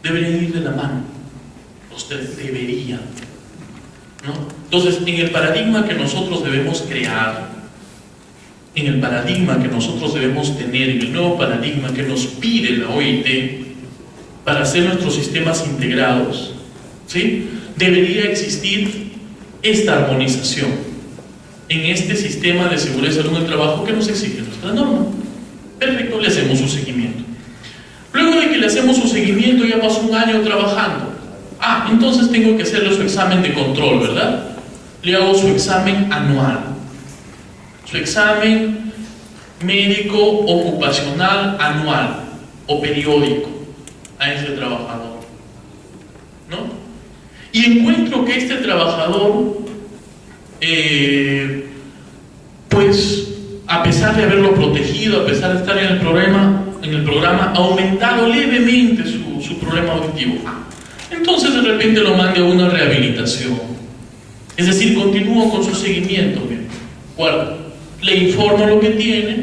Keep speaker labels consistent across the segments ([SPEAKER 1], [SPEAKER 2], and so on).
[SPEAKER 1] deberían ir de la mano. Los tres deberían, ¿no? Entonces, en el paradigma que nosotros debemos crear, en el paradigma que nosotros debemos tener, en el nuevo paradigma que nos pide la OIT para hacer nuestros sistemas integrados, ¿sí?, debería existir esta armonización en este sistema de seguridad y salud en el trabajo que nos exige nuestra norma. Perfecto, le hacemos su seguimiento. Luego de que le hacemos su seguimiento, ya pasó un año trabajando. Entonces tengo que hacerle su examen de control, ¿verdad? Le hago su examen anual, su examen médico ocupacional anual o periódico a ese trabajador, ¿no? Y encuentro que este trabajador, pues, a pesar de haberlo protegido, a pesar de estar en el programa, ha aumentado levemente su problema auditivo. Entonces de repente lo mande a una rehabilitación. Es decir, continúo con su seguimiento. Guarda, le informo lo que tiene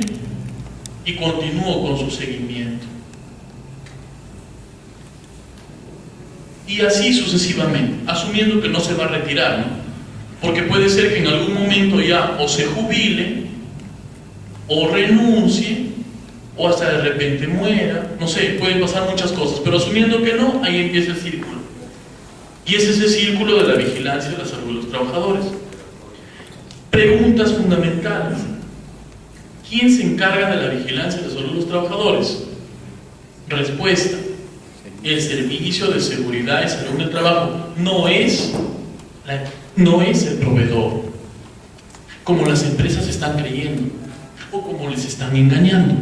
[SPEAKER 1] y continúo con su seguimiento. Y así sucesivamente, asumiendo que no se va a retirar, ¿no? Porque puede ser que en algún momento ya o se jubile, o renuncie, o hasta de repente muera, no sé, pueden pasar muchas cosas, pero asumiendo que no, ahí empieza el círculo. Y es ese círculo de la vigilancia de la salud de los trabajadores. Preguntas fundamentales. ¿Quién se encarga de la vigilancia de la salud de los trabajadores? Respuesta: el Servicio de Seguridad y Salud del Trabajo no es el proveedor, como las empresas están creyendo o como les están engañando,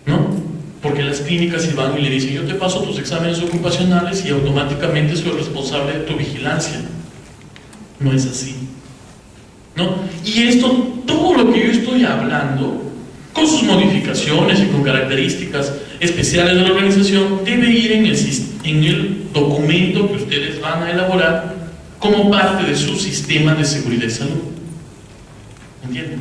[SPEAKER 1] ¿no? Porque las clínicas se van y le dicen: yo te paso tus exámenes ocupacionales y automáticamente soy responsable de tu vigilancia. No es así, ¿no? Y esto, todo lo que yo estoy hablando, con sus modificaciones y con características especiales de la organización, debe ir en el documento que ustedes van a elaborar como parte de su sistema de seguridad y salud. ¿Entienden?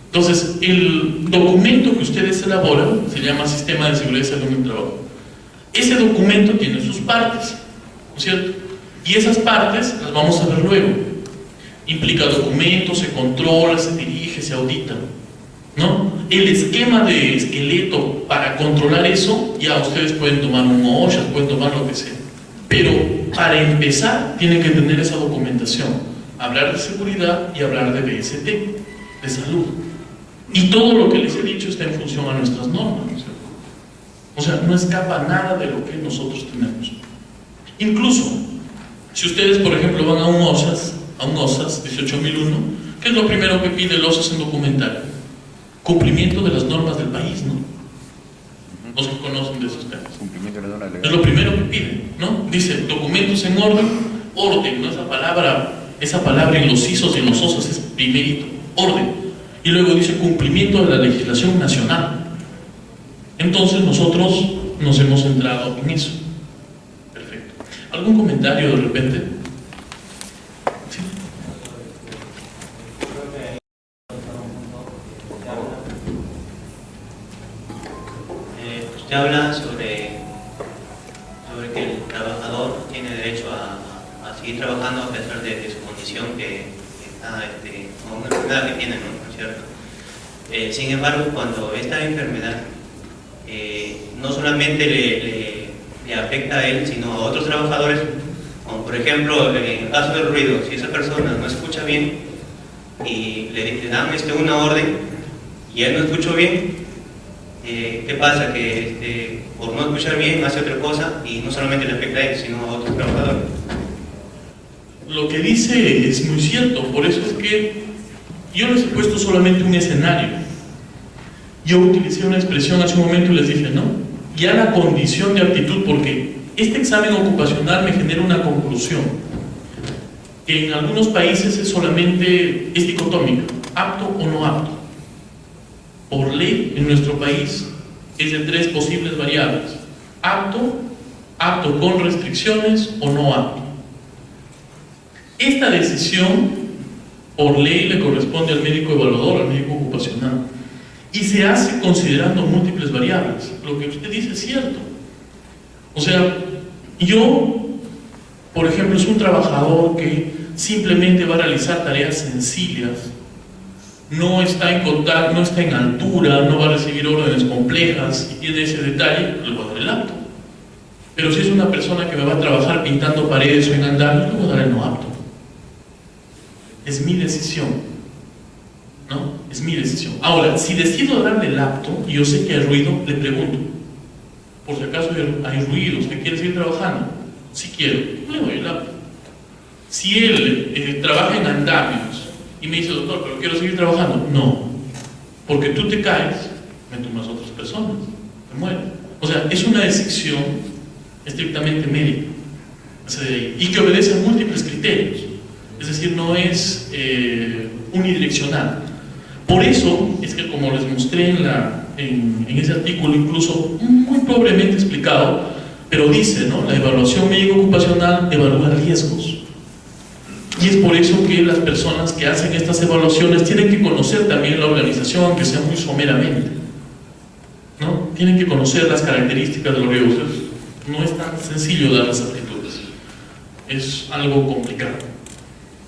[SPEAKER 1] Entonces, el documento que ustedes elaboran se llama Sistema de Seguridad y Salud en el Trabajo. Ese documento tiene sus partes, ¿no es cierto? Y esas partes las vamos a ver luego. Implica documentos, se controla, se dirige, se audita, ¿no? El esquema de esqueleto para controlar eso, ya ustedes pueden tomar un OSHA, pueden tomar lo que sea. Pero para empezar, tienen que tener esa documentación. Hablar de seguridad y hablar de BST, de salud. Y todo lo que les he dicho está en función a nuestras normas, ¿no? O sea, no escapa nada de lo que nosotros tenemos. Incluso, si ustedes, por ejemplo, van a un OSAS 18001, ¿qué es lo primero que pide el OSAS en documentario? Cumplimiento de las normas del país, ¿no? Los que conocen de esos temas. Es lo primero que pide, ¿no? Dice, documentos en orden, ¿no? Esa palabra en los ISOs y en los OSAS es primerito, orden. Y luego dice cumplimiento de la legislación nacional. Entonces nosotros nos hemos centrado en eso. Perfecto. ¿Algún comentario de repente? ¿Sí?
[SPEAKER 2] Usted habla sobre que el trabajador tiene derecho a seguir trabajando a pesar de su condición que está, o una enfermedad que tiene, ¿no? ¿Cierto? Sin embargo, cuando esta enfermedad no solamente le afecta a él, sino a otros trabajadores, como por ejemplo en el caso del ruido, si esa persona no escucha bien y le dan una orden y él no escuchó bien, ¿qué pasa? Que por no escuchar bien hace otra cosa y no solamente le afecta a él, sino a otros trabajadores.
[SPEAKER 1] Lo que dice es muy cierto, por eso es que yo les he puesto solamente un escenario. Yo utilicé una expresión hace un momento y les dije, ¿no? Ya la condición de aptitud, porque este examen ocupacional me genera una conclusión, que en algunos países es dicotómica, apto o no apto. Por ley, en nuestro país, es de 3 posibles variables: apto, apto con restricciones o no apto. Esta decisión, por ley, le corresponde al médico evaluador, al médico ocupacional, y se hace considerando múltiples variables. Lo que usted dice es cierto. O sea, yo, por ejemplo, es un trabajador que simplemente va a realizar tareas sencillas, no está en contacto, no está en altura, no va a recibir órdenes complejas y tiene ese detalle, le voy a dar el apto. Pero si es una persona que me va a trabajar pintando paredes o en andamios, le voy a dar el no apto. Es mi decisión, ¿no? Es mi decisión. Ahora, si decido darle el apto y yo sé que hay ruido, le pregunto, por si acaso hay ruido, ¿usted quiere seguir trabajando? Si quiero, le doy el apto. Si él trabaja en andamios y me dice, doctor, pero quiero seguir trabajando, no, porque tú te caes, me tomas otras personas, te mueres. O sea, es una decisión estrictamente médica, y que obedece a múltiples criterios, es decir, no es unidireccional. Por eso es que, como les mostré en ese artículo, incluso muy pobremente explicado, pero dice, ¿no?, la evaluación médico-ocupacional evalúa riesgos. Y es por eso que las personas que hacen estas evaluaciones tienen que conocer también la organización, aunque sea muy someramente, ¿no? Tienen que conocer las características de los riesgos. No es tan sencillo dar las aptitudes, es algo complicado,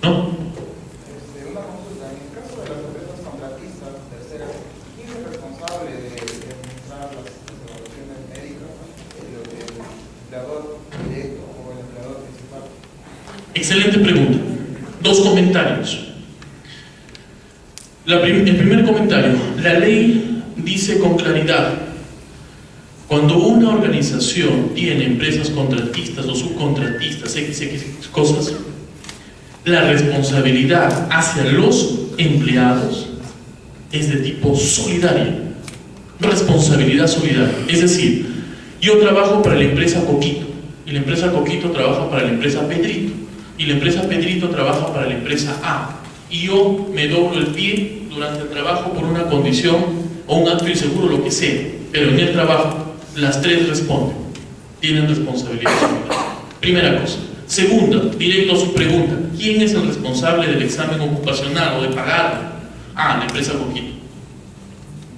[SPEAKER 1] ¿no?
[SPEAKER 3] Una consulta, en el caso de las empresas contratistas terceras, ¿quién es responsable de administrar las evaluaciones médicas? ¿El empleador directo o el empleador principal?
[SPEAKER 1] Excelente pregunta. Dos comentarios. El primer comentario: la ley dice con claridad, cuando una organización tiene empresas contratistas o subcontratistas, XX cosas, la responsabilidad hacia los empleados es de tipo solidaria. Responsabilidad solidaria. Es decir, yo trabajo para la empresa Coquito, y la empresa Coquito trabaja para la empresa Pedrito, y la empresa Pedrito trabaja para la empresa A, y yo me doblo el pie durante el trabajo por una condición o un acto inseguro, lo que sea, pero en el trabajo las tres responden, tienen responsabilidad solidaria. Primera cosa. Segunda, directo a su pregunta: ¿quién es el responsable del examen ocupacional o de pagarlo? Ah, la empresa Coquito,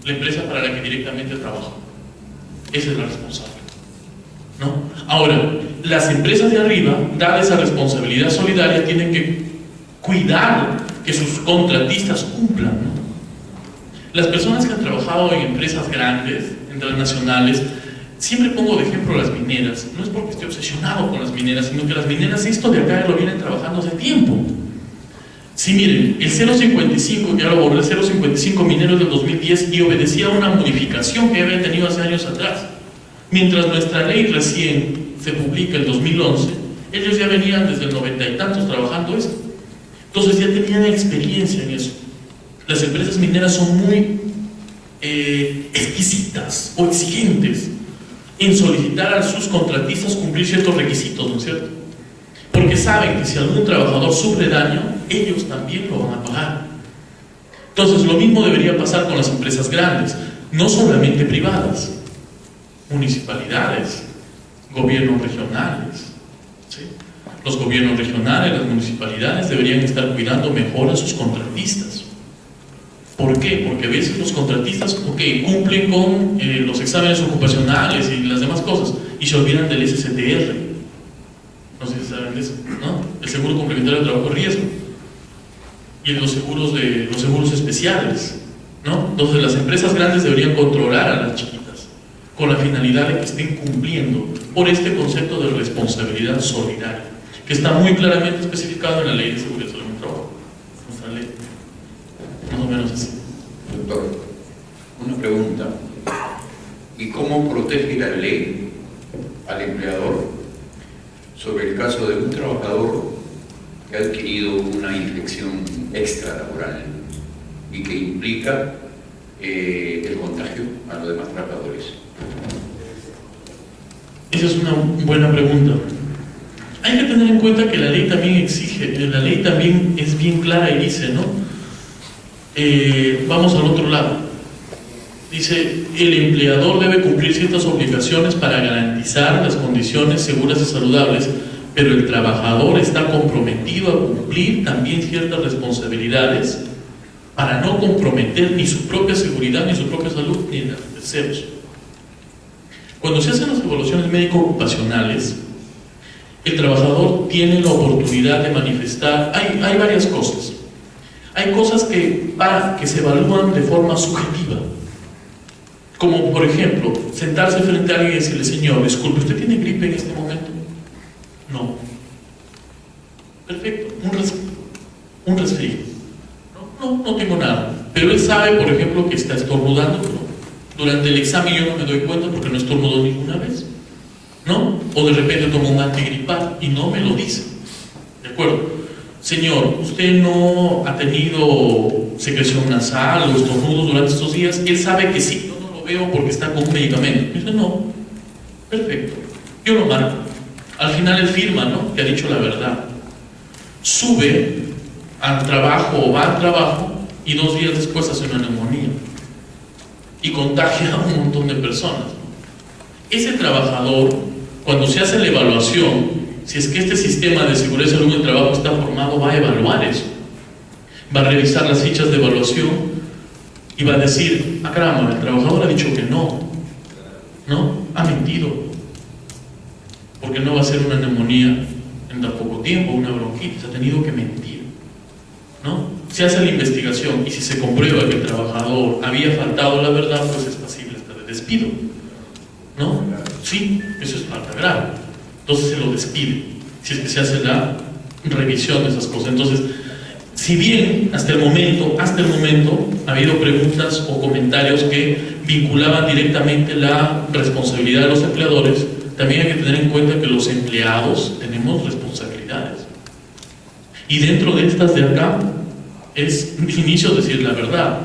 [SPEAKER 1] la empresa para la que directamente trabajo. Esa es la responsable, ¿no? Ahora, las empresas de arriba, dada esa responsabilidad solidaria, tienen que cuidar que sus contratistas cumplan, ¿no? Las personas que han trabajado en empresas grandes, transnacionales, siempre pongo de ejemplo las mineras. No es porque esté obsesionado con las mineras, sino que las mineras, esto de acá lo vienen trabajando hace tiempo. Sí, miren, el 055, ya lo borré, el 055 mineros del 2010, y obedecía a una modificación que había tenido hace años atrás. Mientras nuestra ley recién se publica en 2011, ellos ya venían desde el 90 y tantos trabajando esto. Entonces ya tenían experiencia en eso. Las empresas mineras son muy exquisitas o exigentes en solicitar a sus contratistas cumplir ciertos requisitos, ¿no es cierto? Porque saben que si algún trabajador sufre daño, ellos también lo van a pagar. Entonces lo mismo debería pasar con las empresas grandes, no solamente privadas, municipalidades, gobiernos regionales, ¿sí? Los gobiernos regionales, las municipalidades deberían estar cuidando mejor a sus contratistas. ¿Por qué? Porque a veces los contratistas, cumplen con los exámenes ocupacionales y las demás cosas, y se olvidan del SSTR. No sé si saben de eso, ¿no? El seguro complementario de trabajo de riesgo, y los seguros especiales, ¿no? Entonces las empresas grandes deberían controlar a las chiquitas con la finalidad de que estén cumpliendo por este concepto de responsabilidad solidaria, que está muy claramente especificado en la Ley de Seguridad Social en el Trabajo, nuestra ley. Más o menos así.
[SPEAKER 4] Doctor, una pregunta: ¿y cómo protege la ley al empleador sobre el caso de un trabajador que ha adquirido una infección extralaboral y que implica el contagio a los demás trabajadores?
[SPEAKER 1] Esa es una buena pregunta. Hay que tener en cuenta que la ley también exige, la ley también es bien clara y dice, ¿no? Vamos al otro lado. Dice, el empleador debe cumplir ciertas obligaciones para garantizar las condiciones seguras y saludables, pero el trabajador está comprometido a cumplir también ciertas responsabilidades para no comprometer ni su propia seguridad, ni su propia salud, ni la de terceros. Cuando se hacen las evaluaciones médico-ocupacionales, el trabajador tiene la oportunidad de manifestar, hay varias cosas. Hay cosas que se evalúan de forma subjetiva, como por ejemplo, sentarse frente a alguien y decirle: señor, disculpe, ¿usted tiene gripe en este momento? No. Perfecto, un resfrío. No tengo nada. Pero él sabe, por ejemplo, que está estornudando, ¿no? Durante el examen yo no me doy cuenta porque no estornudó ninguna vez, ¿no? O de repente toma un antigripal y no me lo dice, ¿de acuerdo? Señor, usted no ha tenido secreción nasal o estornudos durante estos días. Él sabe que sí, yo no lo veo porque está con un medicamento. Dice: no, perfecto, yo lo marco. Al final él firma, ¿no?, que ha dicho la verdad. Sube al trabajo o va al trabajo y 2 días después hace una neumonía y contagia a un montón de personas. Ese trabajador, cuando se hace la evaluación, si es que este sistema de seguridad y salud en el trabajo está formado, va a evaluar eso, va a revisar las fichas de evaluación y va a decir: ah, caramba, el trabajador ha dicho que no, ha mentido, porque no va a ser una neumonía en tan poco tiempo, una bronquitis, ha tenido que mentir, ¿no? Se hace la investigación y si se comprueba que el trabajador había faltado la verdad, pues es pasible hasta de despido, ¿no? Sí, eso es falta grave. Entonces se lo despide, si es que se hace la revisión de esas cosas. Entonces, si bien hasta el momento ha habido preguntas o comentarios que vinculaban directamente la responsabilidad de los empleadores, también hay que tener en cuenta que los empleados tenemos responsabilidades. Y dentro de estas de acá es inicio decir la verdad.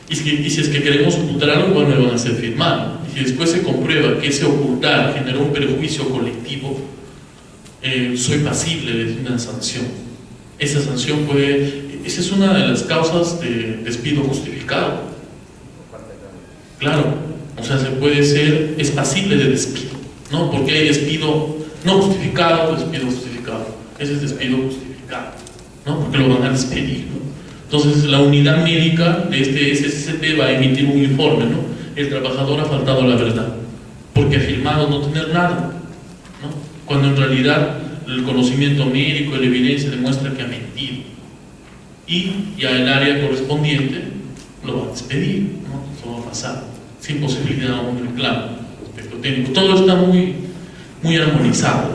[SPEAKER 1] Y si es que queremos ocultar algo, bueno, lo van a hacer firmar. Y si después se comprueba que ese ocultar generó un perjuicio colectivo, soy pasible de una sanción. Esa sanción esa es una de las causas de despido justificado. Claro, o sea, es pasible de despido, ¿no? Porque hay despido no justificado, despido justificado. Ese es despido justificado, ¿no? Porque lo van a despedir, ¿no? Entonces la unidad médica de este SST va a emitir un informe, ¿no? El trabajador ha faltado a la verdad porque ha afirmado no tener nada, ¿no? Cuando en realidad el conocimiento médico y la evidencia demuestra que ha mentido, y ya el área correspondiente lo va a despedir, ¿no? Eso va a pasar sin posibilidad de un reclamo respecto técnico. Todo está muy armonizado.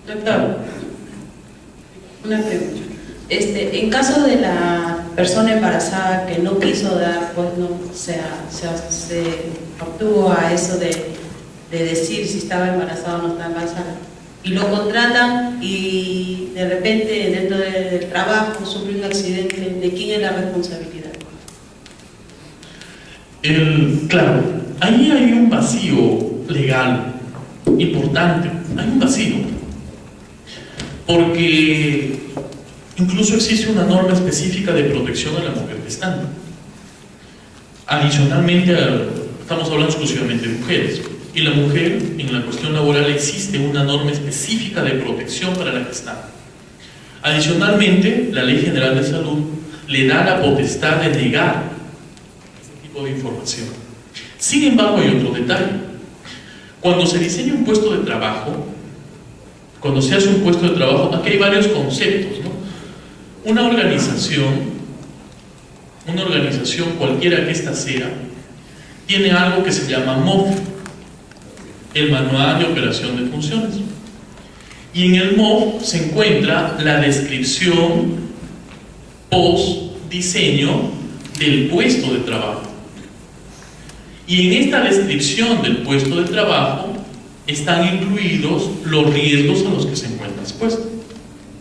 [SPEAKER 5] Doctor, una pregunta. En caso de la persona embarazada que no quiso dar, pues no, o sea, se obtuvo a eso de decir si estaba embarazada o no estaba embarazada, y lo contratan y de repente dentro del trabajo sufre un accidente, ¿de quién es la responsabilidad?
[SPEAKER 1] Claro, ahí hay un vacío legal importante, hay un vacío, porque incluso existe una norma específica de protección a la mujer gestante. Adicionalmente, estamos hablando exclusivamente de mujeres, y la mujer, en la cuestión laboral, existe una norma específica de protección para la gestante. Adicionalmente, la Ley General de Salud le da la potestad de negar este tipo de información. Sin embargo, hay otro detalle. Cuando se diseña un puesto de trabajo, cuando se hace un puesto de trabajo, aquí hay varios conceptos, ¿no? Una organización, cualquiera que ésta sea, tiene algo que se llama MOF, el Manual de Operación de Funciones. Y en el MOF se encuentra la descripción post-diseño del puesto de trabajo. Y en esta descripción del puesto de trabajo están incluidos los riesgos a los que se encuentra expuesto,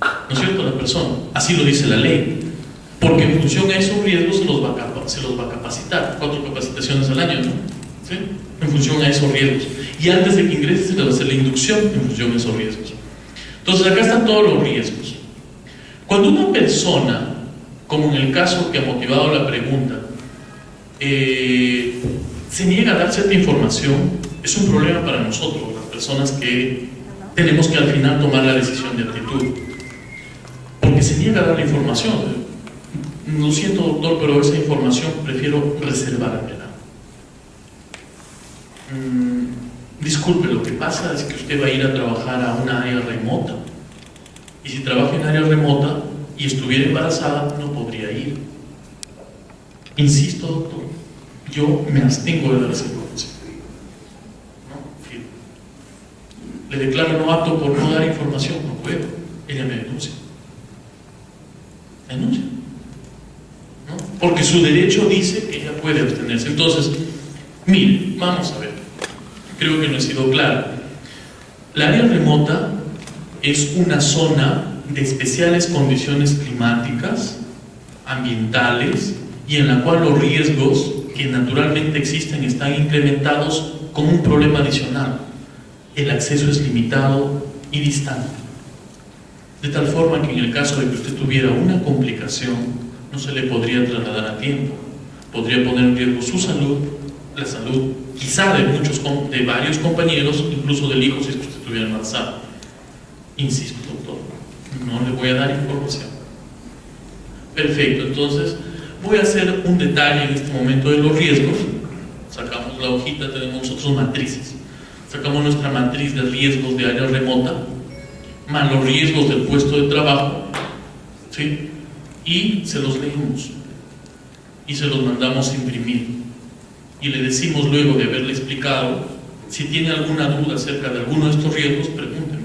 [SPEAKER 1] ¿no es cierto?, la persona. Así lo dice la ley, porque en función a esos riesgos se los va a capacitar. 4 capacitaciones al año, ¿no? ¿Sí? En función a esos riesgos. Y antes de que ingrese se le va a hacer la inducción en función a esos riesgos. Entonces acá están todos los riesgos. Cuando una persona, como en el caso que ha motivado la pregunta, se niega a dar cierta información, es un problema para nosotros, las personas que tenemos que al final tomar la decisión de actitud, porque se niega a dar la información. Lo siento, doctor, pero esa información prefiero reservármela. Disculpe, lo que pasa es que usted va a ir a trabajar a una área remota. Y si trabaja en área remota y estuviera embarazada, no podría ir. Insisto, doctor, yo me abstengo de dar esa información. ¿No? Firme. Le declaro no apto por no dar información, no puedo. Ella me denuncia. ¿Me denuncia? ¿No? Porque su derecho dice que ella puede abstenerse. Entonces, mire, vamos a ver. Creo que no he sido claro. La área remota es una zona de especiales condiciones climáticas, ambientales, y en la cual los riesgos que naturalmente existen están incrementados con un problema adicional. El acceso es limitado y distante. De tal forma que en el caso de que usted tuviera una complicación, no se le podría trasladar a tiempo. Podría poner en riesgo su salud, la salud quizá de varios compañeros, incluso del hijo si es que usted estuviera embarazada. Insisto, doctor, no le voy a dar información. Perfecto, entonces voy a hacer un detalle en este momento de los riesgos. Sacamos la hojita, tenemos nosotros matrices. Sacamos nuestra matriz de riesgos de área remota, más los riesgos del puesto de trabajo, ¿sí? Y se los leemos y se los mandamos a imprimir. Y le decimos luego de haberle explicado, si tiene alguna duda acerca de alguno de estos riesgos, pregúnteme,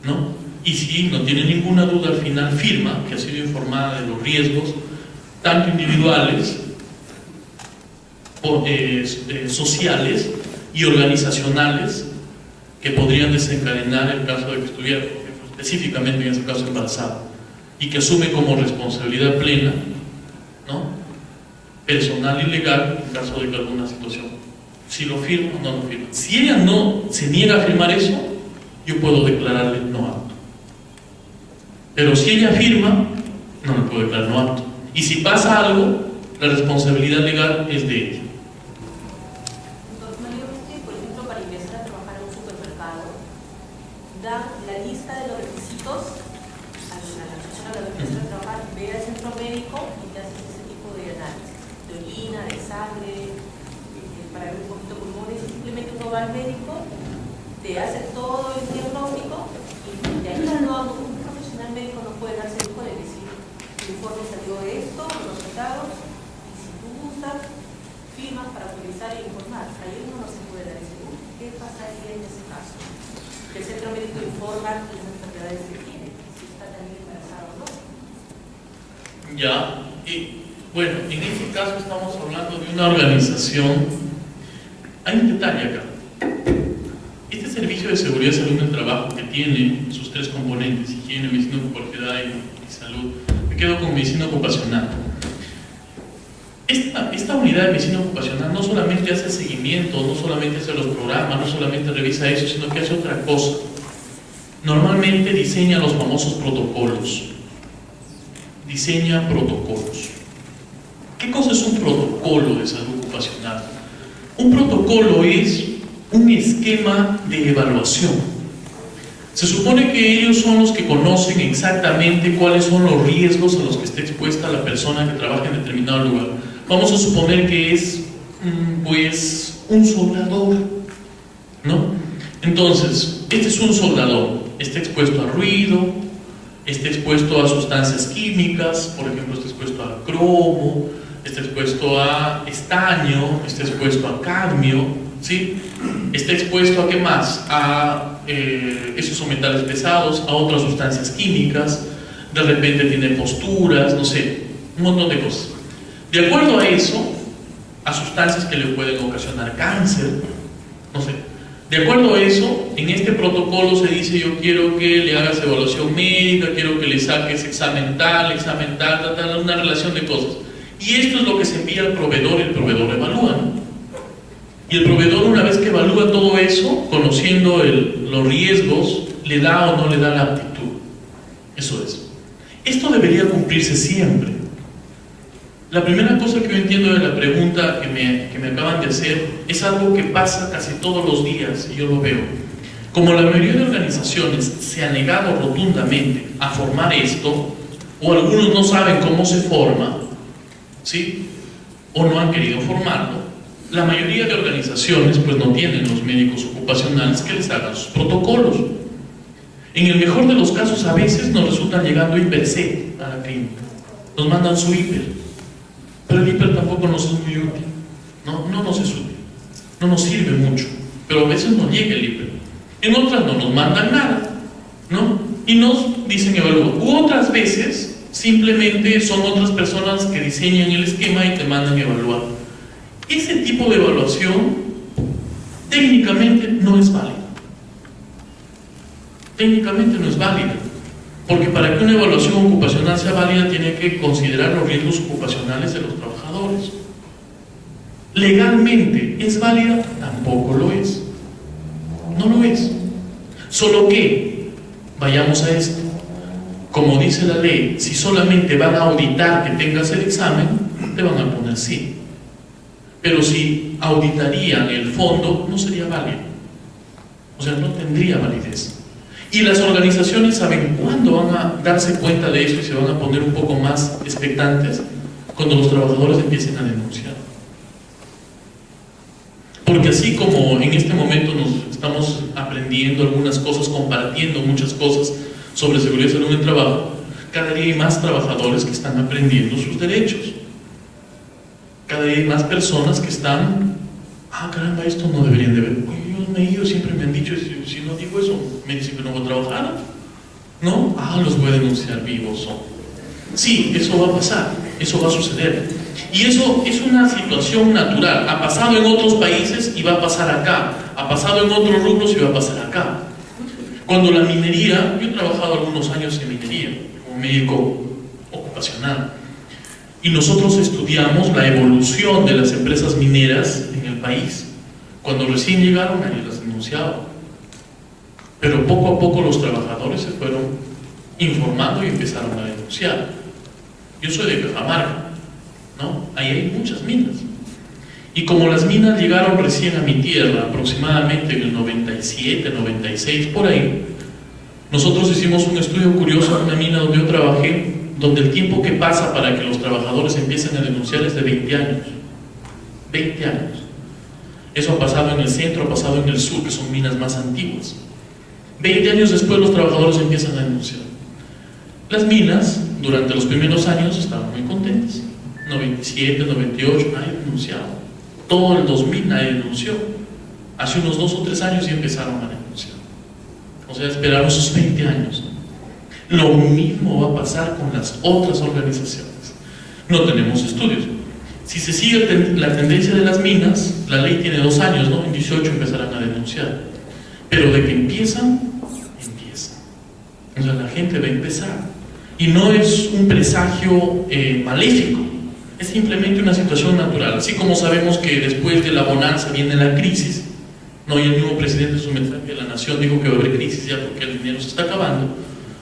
[SPEAKER 1] ¿no? Y si no tiene ninguna duda, al final firma que ha sido informada de los riesgos, tanto individuales, sociales y organizacionales, que podrían desencadenar el caso de que estuviera, específicamente en ese caso, embarazada, y que asume como responsabilidad plena, ¿no?, personal y legal, en caso de que alguna situación, si lo firma o no lo firma. Si ella no se niega a firmar eso, yo puedo declararle no apto. Pero si ella firma, no le puedo declarar no apto. Y si pasa algo, la responsabilidad legal es de ella.
[SPEAKER 6] Por ejemplo, para ingresar a trabajar en un supermercado, dan la lista de los requisitos a la persona que va a empezar a trabajar, ve al centro médico y te hace ese tipo de análisis. De orina, de sangre, para ver un poquito pulmones, simplemente uno va al médico, te hace todo el diagnóstico y de ahí un profesional médico no puede darse el lujo de decir el informe salió de esto, los resultados, y si tú gustas, firmas para autorizar e informar. Ahí uno no se puede dar ese lujo. ¿Qué pasaría en ese caso? Que el centro médico informa las enfermedades que tiene, si está también embarazado o no.
[SPEAKER 1] Ya, y bueno, en este caso estamos hablando de una organización. Hay un detalle acá. Este servicio de seguridad y salud en el trabajo, que tiene sus tres componentes, higiene, medicina ocupacional y salud, me quedo con medicina ocupacional. Esta unidad de medicina ocupacional no solamente hace seguimiento, no solamente hace los programas, no solamente revisa eso, sino que hace otra cosa. Normalmente diseña los famosos protocolos. Diseña protocolos. ¿Qué cosa es un protocolo de salud ocupacional? Un protocolo es un esquema de evaluación. Se supone que ellos son los que conocen exactamente cuáles son los riesgos a los que está expuesta la persona que trabaja en determinado lugar. Vamos a suponer que es pues un soldador, ¿no? Entonces, este es un soldador, está expuesto a ruido, está expuesto a sustancias químicas, por ejemplo, está expuesto a cromo, está expuesto a estaño, está expuesto a cadmio, ¿sí? Está expuesto a ¿qué más? A esos son metales pesados, a otras sustancias químicas, de repente tiene posturas, no sé, un montón de cosas. De acuerdo a eso, a sustancias que le pueden ocasionar cáncer, no sé. De acuerdo a eso, en este protocolo se dice: yo quiero que le hagas evaluación médica, quiero que le saques examen tal, una relación de cosas. Y esto es lo que se envía al proveedor, el proveedor evalúa, ¿no? Y el proveedor, una vez que evalúa todo eso, conociendo los riesgos, le da o no le da la aptitud. Eso es. Esto debería cumplirse siempre. La primera cosa que yo entiendo de la pregunta que me acaban de hacer es algo que pasa casi todos los días, y yo lo veo. Como la mayoría de organizaciones se han negado rotundamente a formar esto, o algunos no saben cómo se forma, ¿sí?, o no han querido formarlo, la mayoría de organizaciones pues no tienen los médicos ocupacionales que les hagan sus protocolos. En el mejor de los casos a veces nos resultan llegando hiperset a la clínica, nos mandan su hiper, pero el hiper tampoco nos es muy útil, no nos es útil, no nos sirve mucho, pero a veces nos llega el hiper. En otras no nos mandan nada, ¿no? Y nos dicen evaluar. U otras veces simplemente son otras personas que diseñan el esquema y te mandan evaluar. Ese tipo de evaluación técnicamente no es válida. Técnicamente no es válida, porque para que una evaluación ocupacional sea válida tiene que considerar los riesgos ocupacionales de los trabajadores. Legalmente, ¿es válida? Tampoco lo es. No lo es. Solo que, vayamos a esto, como dice la ley, si solamente van a auditar que tengas el examen, te van a poner sí. Pero si auditarían el fondo, no sería válido. O sea, no tendría validez. Y las organizaciones saben cuándo van a darse cuenta de esto y se van a poner un poco más expectantes, cuando los trabajadores empiecen a denunciar. Porque así como en este momento nos estamos aprendiendo algunas cosas, compartiendo muchas cosas sobre seguridad y salud en el trabajo, cada día hay más trabajadores que están aprendiendo sus derechos. Cada día hay más personas que están, caramba, esto no deberían de ver. Ellos siempre me han dicho, si no digo eso, me dicen que no voy a trabajar, ¿no? Los voy a denunciar vivos. Sí, eso va a pasar, eso va a suceder. Y eso es una situación natural. Ha pasado en otros países y va a pasar acá. Ha pasado en otros rubros y va a pasar acá. Cuando la minería, yo he trabajado algunos años en minería, como médico ocupacional, y nosotros estudiamos la evolución de las empresas mineras en el país. Cuando recién llegaron, nadie las denunciaba. Pero poco a poco los trabajadores se fueron informando y empezaron a denunciar. Yo soy de Cajamarca, ¿no? Ahí hay muchas minas. Y como las minas llegaron recién a mi tierra, aproximadamente en el 97, 96, por ahí, nosotros hicimos un estudio curioso en una mina donde yo trabajé, donde el tiempo que pasa para que los trabajadores empiecen a denunciar es de 20 años. 20 años. Eso ha pasado en el centro, ha pasado en el sur, que son minas más antiguas. 20 años después los trabajadores empiezan a denunciar. Las minas, durante los primeros años, estaban muy contentas. 97, 98, nadie denunciaba. Todo el 2000 nadie denunció. Hace unos 2 o 3 años ya empezaron a denunciar. O sea, esperaron sus 20 años. Lo mismo va a pasar con las otras organizaciones. No tenemos estudios. Si se sigue la tendencia de las minas, la ley tiene 2 años, ¿no? En 18 empezarán a denunciar. Pero de que empiezan. O sea, la gente va a empezar. Y no es un presagio maléfico, es simplemente una situación natural. Así como sabemos que después de la bonanza viene la crisis, no, y el mismo presidente de su mensaje de la nación dijo que va a haber crisis ya porque el dinero se está acabando.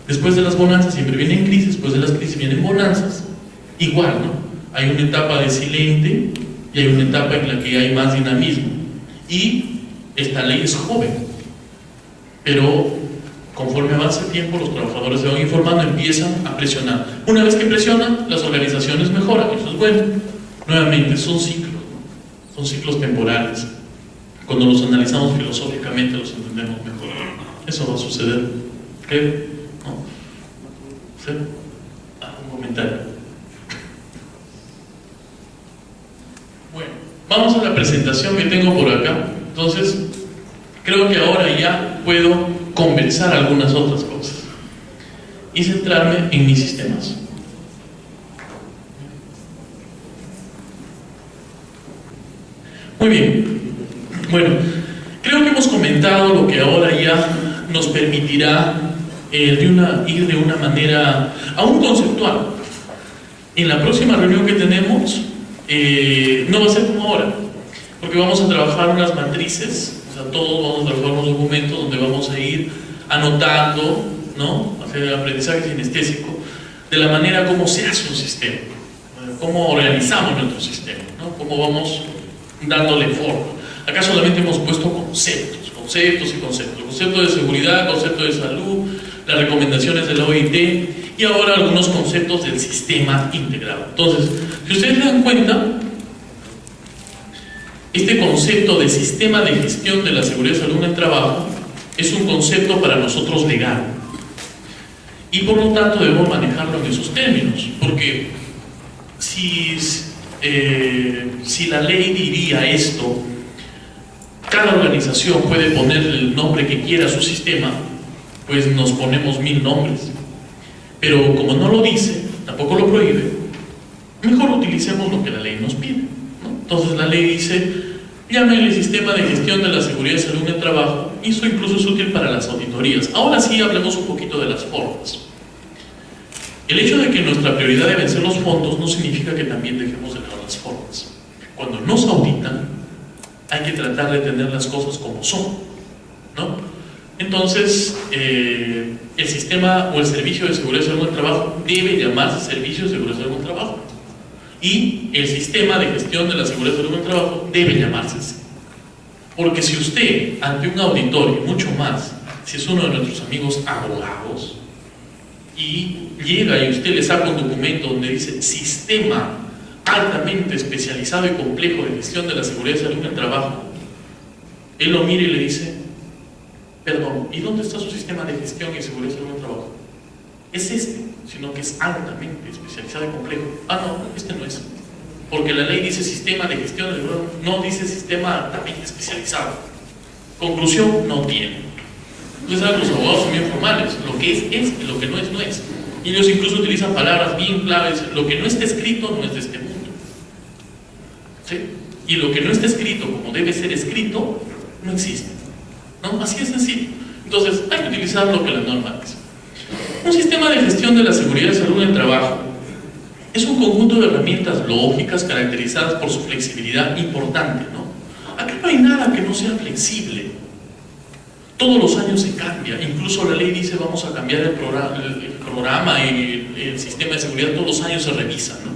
[SPEAKER 1] Después de las bonanzas siempre vienen crisis, después de las crisis vienen bonanzas. Igual, ¿no? Hay una etapa de silente y hay una etapa en la que hay más dinamismo. Y esta ley es joven, pero conforme avance el tiempo, los trabajadores se van informando, empiezan a presionar. Una vez que presionan, las organizaciones mejoran, eso es bueno. Nuevamente, son ciclos temporales. Cuando los analizamos filosóficamente, los entendemos mejor. Eso va a suceder, creo. ¿No? ¿Sí? Un comentario. Bueno, vamos a la presentación que tengo por acá. Entonces, creo que ahora ya puedo conversar algunas otras cosas y centrarme en mis sistemas. Muy bien. Bueno, creo que hemos comentado lo que ahora ya nos permitirá ir de una manera aún conceptual. En la próxima reunión que tenemos no va a ser como ahora, porque vamos a trabajar unas matrices. O sea, todos vamos a trabajar unos documentos donde vamos a ir anotando, ¿no? Hacer el aprendizaje sinestésico de la manera como se hace un sistema, cómo organizamos nuestro sistema, ¿no? Cómo vamos dándole forma. Acá solamente hemos puesto conceptos. Concepto de seguridad, concepto de salud, las recomendaciones de la OIT y ahora algunos conceptos del sistema integrado. Entonces, si ustedes se dan cuenta, este concepto de sistema de gestión de la seguridad y salud en el trabajo es un concepto para nosotros legal. Y por lo tanto debemos manejarlo en esos términos, porque si la ley diría esto, cada organización puede ponerle el nombre que quiera a su sistema, pues nos ponemos 1000 nombres. Pero como no lo dice, tampoco lo prohíbe, mejor utilicemos lo que la ley nos pide, ¿no? Entonces la ley dice, llámenle sistema de gestión de la seguridad y salud en el trabajo, y eso incluso es útil para las auditorías. Ahora sí hablemos un poquito de las formas. El hecho de que nuestra prioridad deben ser los fondos no significa que también dejemos de lado las formas. Cuando nos auditan, hay que tratar de tener las cosas como son, ¿no? Entonces, el sistema o el servicio de seguridad y salud en el trabajo debe llamarse servicio de seguridad y salud en el trabajo. Y el sistema de gestión de la seguridad y salud en el trabajo debe llamarse así. Porque si usted, ante un auditor y mucho más, si es uno de nuestros amigos abogados, y llega y usted le saca un documento donde dice sistema altamente especializado y complejo de gestión de la seguridad y salud en el trabajo, él lo mira y le dice, perdón, ¿y dónde está su sistema de gestión y seguridad y salud en el trabajo? Es este, sino que es altamente especializado y complejo. Ah, no, este no es. Porque la ley dice sistema de gestión de seguridad, no dice sistema altamente especializado. Conclusión, no tiene. Ustedes saben, los abogados son bien formales, lo que es y lo que no es, no es. Y ellos incluso utilizan palabras bien claves, lo que no está escrito no es de este mundo. ¿Sí? Y lo que no está escrito como debe ser escrito, no existe, ¿no? Así es sencillo. Entonces, hay que utilizar lo que la norma dice. Un sistema de gestión de la seguridad y salud en el trabajo es un conjunto de herramientas lógicas caracterizadas por su flexibilidad importante, ¿no? Acá no hay nada que no sea flexible. Todos los años se cambia, incluso la ley dice vamos a cambiar el programa y el sistema de seguridad, todos los años se revisa, ¿no?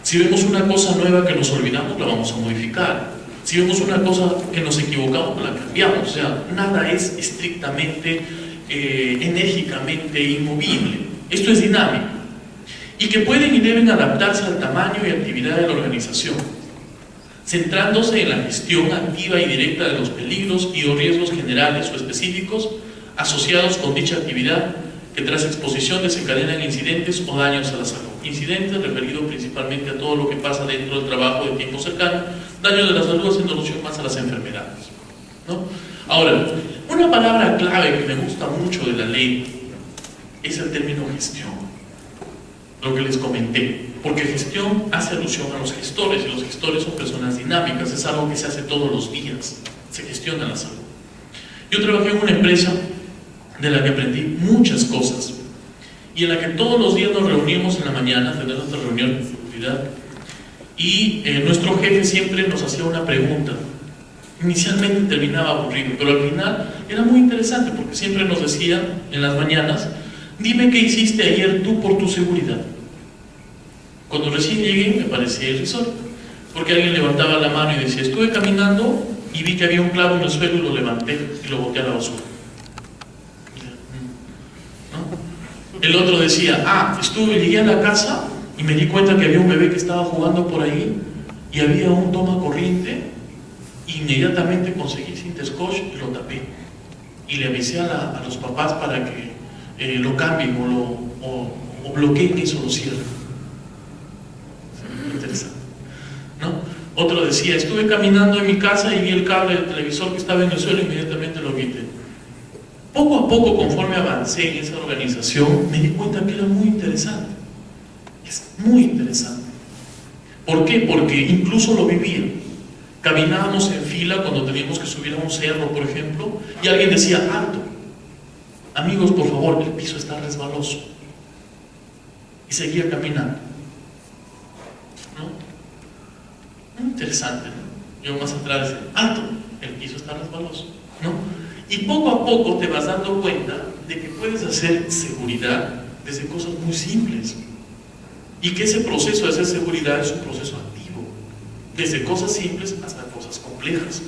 [SPEAKER 1] Si vemos una cosa nueva que nos olvidamos, la vamos a modificar. Si vemos una cosa que nos equivocamos, la cambiamos. O sea, nada es estrictamente, enérgicamente inmovible. Esto es dinámico. Y que pueden y deben adaptarse al tamaño y actividad de la organización, centrándose en la gestión activa y directa de los peligros y o riesgos generales o específicos asociados con dicha actividad que tras exposición desencadenan incidentes o daños a la salud. Incidentes referido principalmente a todo lo que pasa dentro del trabajo de tiempo cercano, daños de la salud haciendo alusión más a las enfermedades, ¿no? Ahora, una palabra clave que me gusta mucho de la ley es el término gestión, lo que les comenté, porque gestión hace alusión a los gestores, y los gestores son personas dinámicas, es algo que se hace todos los días, se gestiona la salud. Yo trabajé en una empresa de la que aprendí muchas cosas, y en la que todos los días nos reunimos en la mañana, tenemos nuestra reunión de seguridad, y nuestro jefe siempre nos hacía una pregunta. Inicialmente terminaba aburrido, pero al final era muy interesante, porque siempre nos decía en las mañanas, dime qué hiciste ayer tú por tu seguridad. Cuando recién llegué me parecía irrisorio, porque alguien levantaba la mano y decía, estuve caminando y vi que había un clavo en el suelo y lo levanté y lo boté a la basura. ¿No? El otro decía, llegué a la casa y me di cuenta que había un bebé que estaba jugando por ahí y había un toma corriente, e inmediatamente conseguí cinta scotch y lo tapé y le avisé a los papás para que lo cambien o bloqueen eso, lo cierren. Interesante, ¿no? Otro decía, estuve caminando en mi casa y vi el cable del televisor que estaba en el suelo y inmediatamente lo quité. Poco a poco, conforme avancé en esa organización, me di cuenta que era muy interesante. Es muy interesante. ¿Por qué? Porque incluso lo vivía. Caminábamos en fila cuando teníamos que subir a un cerro, por ejemplo, y alguien decía, alto. Amigos, por favor, el piso está resbaloso. Y seguía caminando. ¿No? Muy interesante, ¿no? Yo más atrás decía, alto, el piso está resbaloso, ¿no? Y poco a poco te vas dando cuenta de que puedes hacer seguridad desde cosas muy simples. Y que ese proceso de hacer seguridad es un proceso activo. Desde cosas simples hasta cosas complejas.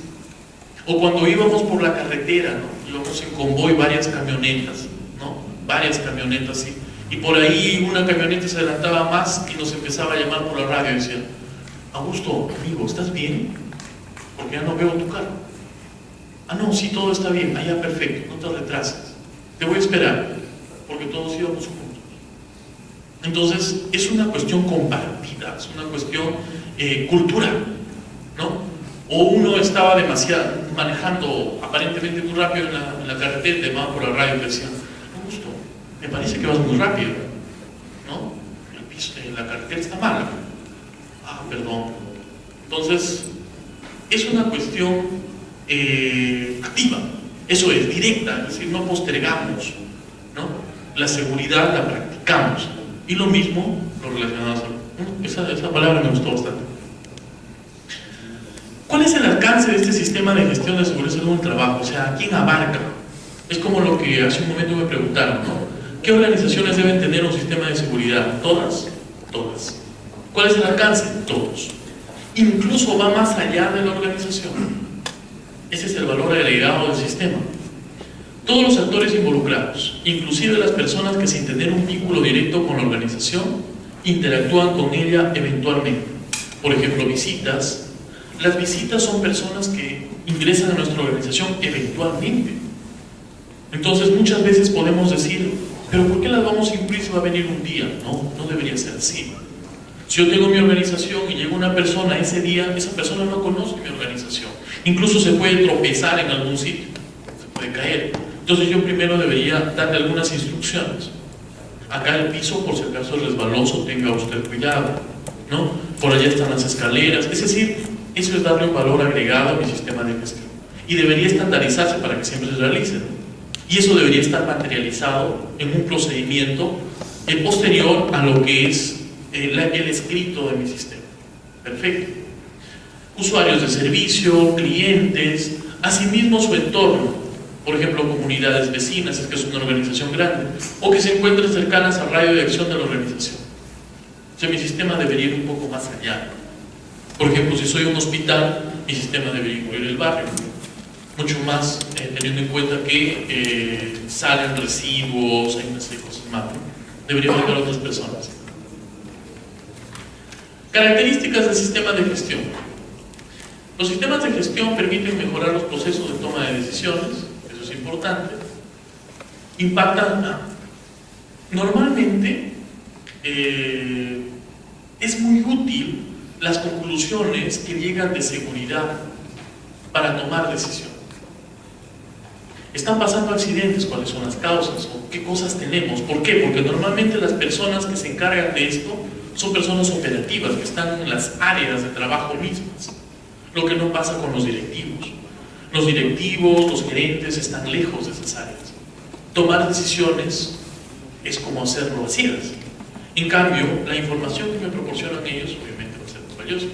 [SPEAKER 1] O cuando íbamos por la carretera, ¿no? Íbamos en convoy varias camionetas, ¿no? Varias camionetas, y por ahí una camioneta se adelantaba más y nos empezaba a llamar por la radio y decía, Augusto, amigo, ¿estás bien? porque ya no veo tu carro. Ah, no, sí, todo está bien, allá perfecto, no te retrases. Te voy a esperar, porque todos íbamos juntos. Entonces, es una cuestión compartida, es una cuestión cultural, ¿no? O uno estaba manejando aparentemente muy rápido en la carretera, te llamaban por la radio y te decían, Augusto, me parece que vas muy rápido, ¿no? La carretera está mala. Ah, perdón. Entonces, es una cuestión activa, eso es, directa, es decir, no postergamos, ¿no? La seguridad la practicamos. Y lo mismo lo relacionado a esa palabra me gustó bastante. ¿Cuál es el alcance de este sistema de gestión de seguridad en el trabajo? O sea, ¿a quién abarca? Es como lo que hace un momento me preguntaron, ¿no? ¿Qué organizaciones deben tener un sistema de seguridad? ¿Todas? Todas. ¿Cuál es el alcance? Todos. Incluso va más allá de la organización. Ese es el valor agregado del sistema. Todos los actores involucrados, inclusive las personas que sin tener un vínculo directo con la organización, interactúan con ella eventualmente. Por ejemplo, visitas. Las visitas son personas que ingresan a nuestra organización eventualmente. Entonces muchas veces podemos decir, pero ¿por qué las vamos a incluir si va a venir un día? No, no debería ser así. Si yo tengo mi organización y llega una persona ese día, esa persona no conoce mi organización. Incluso se puede tropezar en algún sitio, se puede caer. Entonces yo primero debería darle algunas instrucciones. Acá el piso, por si acaso es resbaloso, tenga usted cuidado, ¿no? Por allá están las escaleras. Es decir, eso es darle un valor agregado a mi sistema de gestión. Y debería estandarizarse para que siempre se realice, ¿no? Y eso debería estar materializado en un procedimiento posterior a lo que es el escrito de mi sistema. Perfecto. Usuarios de servicio, clientes, asimismo su entorno. Por ejemplo, comunidades vecinas, es que es una organización grande, o que se encuentren cercanas al radio de acción de la organización. O sea, mi sistema debería ir un poco más allá. Por ejemplo, si soy un hospital, mi sistema debería incluir el barrio. Mucho más teniendo en cuenta que salen residuos, hay una serie de cosas más, ¿no? Debería abarcar a otras personas. Características del sistema de gestión. Los sistemas de gestión permiten mejorar los procesos de toma de decisiones, eso es importante. Impactan. Normalmente es muy útil las conclusiones que llegan de seguridad para tomar decisiones. Están pasando accidentes, ¿cuáles son las causas? ¿O qué cosas tenemos? ¿Por qué? Porque normalmente las personas que se encargan de esto son personas operativas, que están en las áreas de trabajo mismas. Lo que no pasa con los directivos. Los directivos, los gerentes están lejos de esas áreas. Tomar decisiones es como hacerlo a ciegas. En cambio, la información que me proporcionan ellos obviamente va a ser muy valiosa.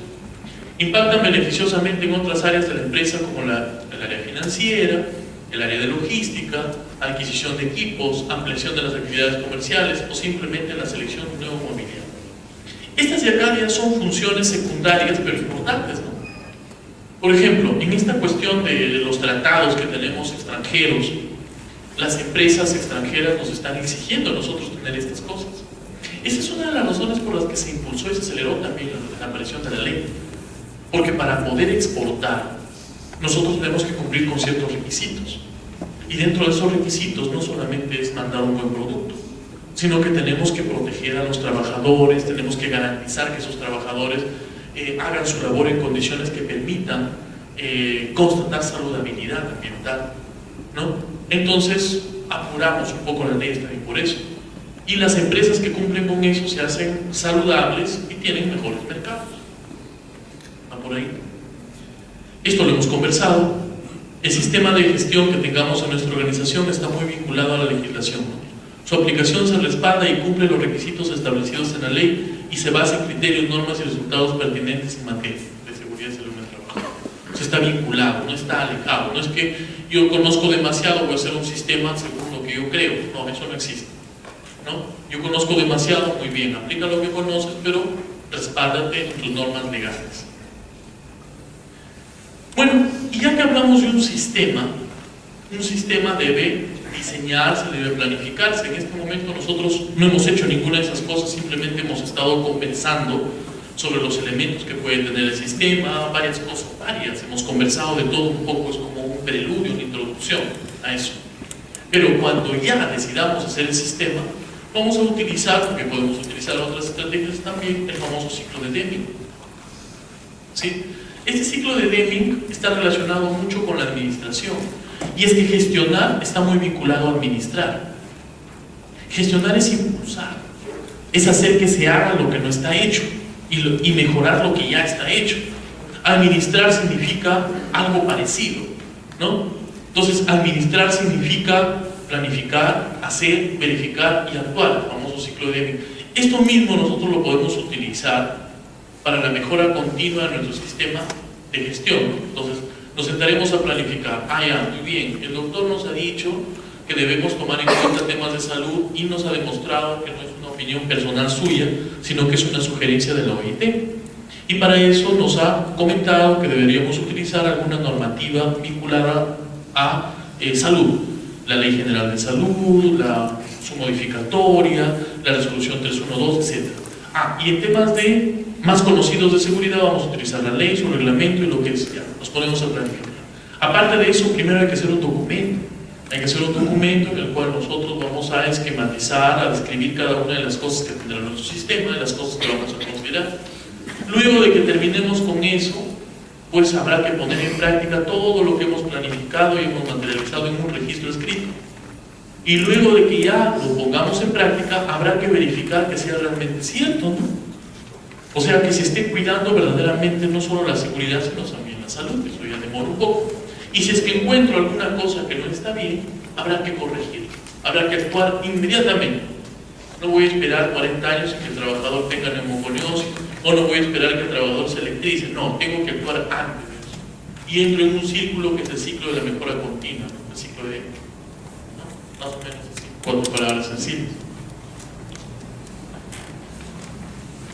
[SPEAKER 1] Impactan beneficiosamente en otras áreas de la empresa como el área financiera, el área de logística, adquisición de equipos, ampliación de las actividades comerciales o simplemente la selección de un nuevo mobiliario. Estas áreas son funciones secundarias pero importantes, ¿no? Por ejemplo, en esta cuestión de los tratados que tenemos extranjeros, las empresas extranjeras nos están exigiendo a nosotros tener estas cosas. Esa es una de las razones por las que se impulsó y se aceleró también la aparición de la ley. Porque para poder exportar, nosotros tenemos que cumplir con ciertos requisitos. Y dentro de esos requisitos no solamente es mandar un buen producto, sino que tenemos que proteger a los trabajadores, tenemos que garantizar que esos trabajadores hagan su labor en condiciones que permitan constatar saludabilidad ambiental, ¿no? Entonces, apuramos un poco la ley también por eso. Y las empresas que cumplen con eso se hacen saludables y tienen mejores mercados. ¿Va por ahí? Esto lo hemos conversado. El sistema de gestión que tengamos en nuestra organización está muy vinculado a la legislación. Su aplicación se respalda y cumple los requisitos establecidos en la ley y se basa en criterios, normas y resultados pertinentes en materia de seguridad y salud en el trabajo. Se está vinculado, no está alejado. No es que yo conozco demasiado, voy a hacer un sistema según lo que yo creo. No, eso no existe, ¿no? Yo conozco demasiado, muy bien, aplica lo que conoces, pero respáldate en tus normas legales. Bueno, y ya que hablamos de un sistema debe diseñarse, debe planificarse. En este momento nosotros no hemos hecho ninguna de esas cosas, simplemente hemos estado conversando sobre los elementos que puede tener el sistema, varias cosas, hemos conversado de todo un poco, es como un preludio, una introducción a eso. Pero cuando ya decidamos hacer el sistema, vamos a utilizar, porque podemos utilizar otras estrategias también, el famoso ciclo de Deming. ¿Sí? Este ciclo de Deming está relacionado mucho con la administración, y es que gestionar está muy vinculado a administrar. Gestionar es impulsar, es hacer que se haga lo que no está hecho y mejorar lo que ya está hecho. Administrar significa algo parecido, ¿no? Entonces, administrar significa planificar, hacer, verificar y actuar, el famoso ciclo de Deming. Esto mismo nosotros lo podemos utilizar para la mejora continua de nuestro sistema de gestión. Entonces, nos sentaremos a planificar. Ya, muy bien, el doctor nos ha dicho que debemos tomar en cuenta temas de salud y nos ha demostrado que no es una opinión personal suya, sino que es una sugerencia de la OIT. Y para eso nos ha comentado que deberíamos utilizar alguna normativa vinculada a salud. La Ley General de Salud, su modificatoria, la Resolución 312, etc. Y en temas más conocidos de seguridad vamos a utilizar la ley, su reglamento y lo que es, ya, nos ponemos a planificar. Aparte de eso, primero hay que hacer un documento. Hay que hacer un documento en el cual nosotros vamos a esquematizar, a describir cada una de las cosas que tendrá nuestro sistema, de las cosas que vamos a considerar. Luego de que terminemos con eso, pues habrá que poner en práctica todo lo que hemos planificado y hemos materializado en un registro escrito. Y luego de que ya lo pongamos en práctica, habrá que verificar que sea realmente cierto, ¿no? O sea, que se esté cuidando verdaderamente no solo la seguridad, sino también la salud, que eso ya demora un poco. Y si es que encuentro alguna cosa que no está bien, habrá que corregir, habrá que actuar inmediatamente. No voy a esperar 40 años y que el trabajador tenga neumoconiosis, o no voy a esperar que el trabajador se electrice. No, tengo que actuar antes de eso. Y entro en un círculo que es el ciclo de la mejora continua, ¿no? El ciclo de, ¿no? Más o menos así, 4 palabras sencillas.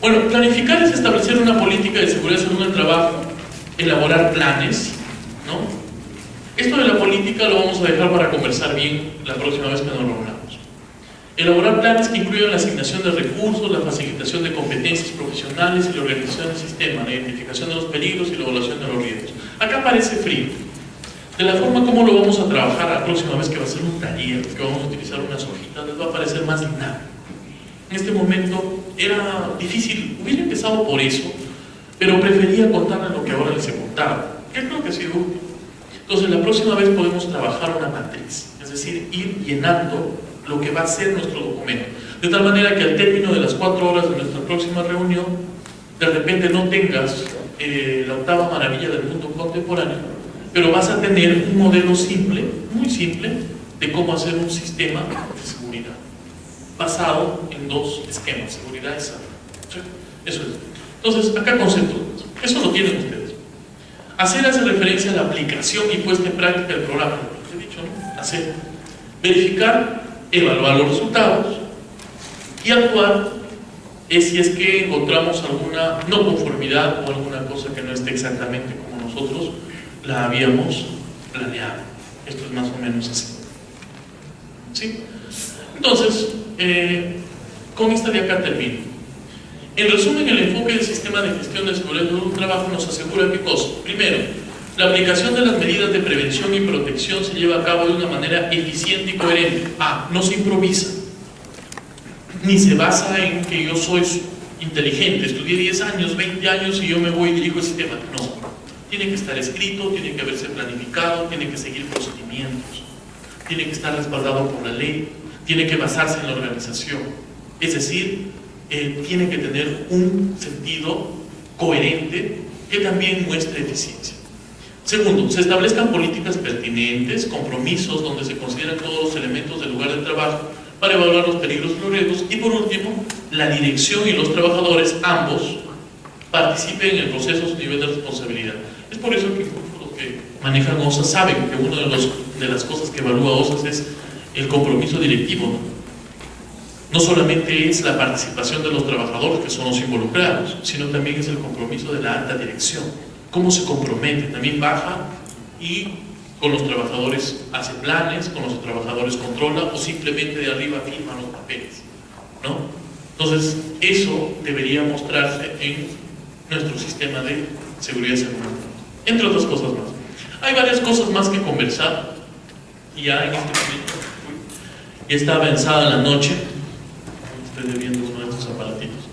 [SPEAKER 1] Bueno, planificar es establecer una política de seguridad y salud en el trabajo, elaborar planes, ¿no? Esto de la política lo vamos a dejar para conversar bien la próxima vez que nos reunamos. Elaborar planes que incluyan la asignación de recursos, la facilitación de competencias profesionales y la organización del sistema, la identificación de los peligros y la evaluación de los riesgos. Acá parece frío. De la forma como lo vamos a trabajar la próxima vez que va a ser un taller, que vamos a utilizar unas hojitas, les va a parecer más dinámico. En este momento era difícil, hubiera empezado por eso, pero prefería contarles lo que ahora les he contado, que creo que ha sido útil. Entonces la próxima vez podemos trabajar una matriz, es decir, ir llenando lo que va a ser nuestro documento, de tal manera que al término de las 4 horas de nuestra próxima reunión, de repente no tengas la octava maravilla del mundo contemporáneo, pero vas a tener un modelo simple, muy simple, de cómo hacer un sistema de seguridad, basado en 2 esquemas, seguridad y salud. ¿Sí? Eso es. Entonces, acá conceptos, eso lo tienen ustedes. Hacer hace referencia a la aplicación y puesta en práctica del programa, lo que he dicho, ¿no? Hacer, verificar, evaluar los resultados y actuar si es que encontramos alguna no conformidad o alguna cosa que no esté exactamente como nosotros la habíamos planeado. Esto es más o menos así. ¿Sí? Entonces, con esta de acá termino. En resumen, el enfoque del sistema de gestión de seguridad del trabajo nos asegura ¿qué cosa? Primero, la aplicación de las medidas de prevención y protección se lleva a cabo de una manera eficiente y coherente. No se improvisa, ni se basa en que yo soy inteligente, estudié 10 años, 20 años y yo me voy y dirijo el sistema. No, tiene que estar escrito, tiene que haberse planificado, tiene que seguir procedimientos, tiene que estar respaldado por la ley, tiene que basarse en la organización. Es decir, tiene que tener un sentido coherente que también muestre eficiencia. Segundo, se establezcan políticas pertinentes, compromisos donde se consideran todos los elementos del lugar de trabajo para evaluar los peligros y los riesgos. Y por último, la dirección y los trabajadores, ambos, participen en el proceso a su nivel de responsabilidad. Es por eso que los que manejan OSAS saben que una de las cosas que evalúa OSAS es el compromiso directivo, ¿no? No solamente es la participación de los trabajadores, que son los involucrados, sino también es el compromiso de la alta dirección. ¿Cómo se compromete? También baja y con los trabajadores hace planes, con los trabajadores controla o simplemente de arriba firma los papeles, ¿no? Entonces, eso debería mostrarse en nuestro sistema de seguridad y salud, entre otras cosas más. Hay varias cosas más que conversar. Ya en este momento ya está avanzada la noche. Estoy debiendo uno de estos aparatitos.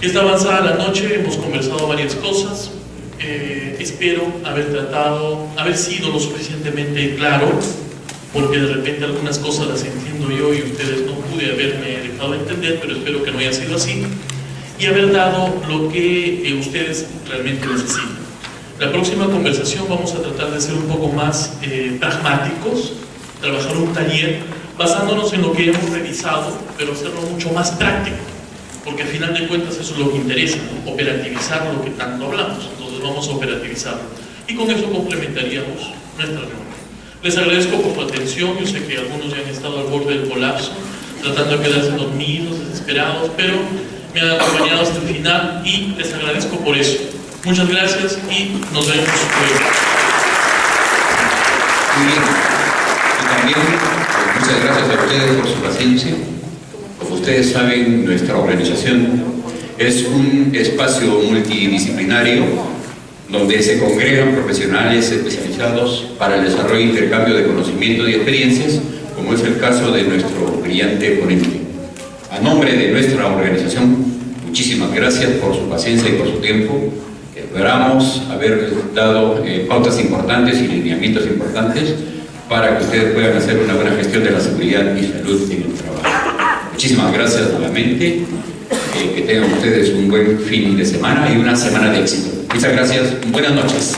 [SPEAKER 1] Ya está avanzada la noche, hemos conversado varias cosas. Espero haber sido lo suficientemente claro, porque de repente algunas cosas las entiendo yo y ustedes no pude haberme dejado entender, pero espero que no haya sido así, y haber dado lo que ustedes realmente necesitan. La próxima conversación vamos a tratar de ser un poco más pragmáticos, trabajar un taller basándonos en lo que hemos revisado, pero hacerlo mucho más práctico, porque al final de cuentas eso es lo que interesa, ¿no? Operativizar lo que tanto hablamos. Entonces vamos a operativizarlo y con eso complementaríamos nuestra reunión. Les agradezco por su atención. Yo sé que algunos ya han estado al borde del colapso, tratando de quedarse dormidos, desesperados, pero me han acompañado hasta el final y les agradezco por eso. Muchas gracias y nos vemos luego.
[SPEAKER 4] Muy bien. Y también muchas gracias a ustedes por su paciencia. Como ustedes saben, nuestra organización es un espacio multidisciplinario donde se congregan profesionales especializados para el desarrollo e intercambio de conocimientos y experiencias, como es el caso de nuestro brillante ponente. A nombre de nuestra organización, muchísimas gracias por su paciencia y por su tiempo. Esperamos haber dado pautas importantes y lineamientos importantes para que ustedes puedan hacer una buena gestión de la seguridad y salud en el trabajo. Muchísimas gracias nuevamente. Que tengan ustedes un buen fin de semana y una semana de éxito. Muchas gracias. Buenas noches.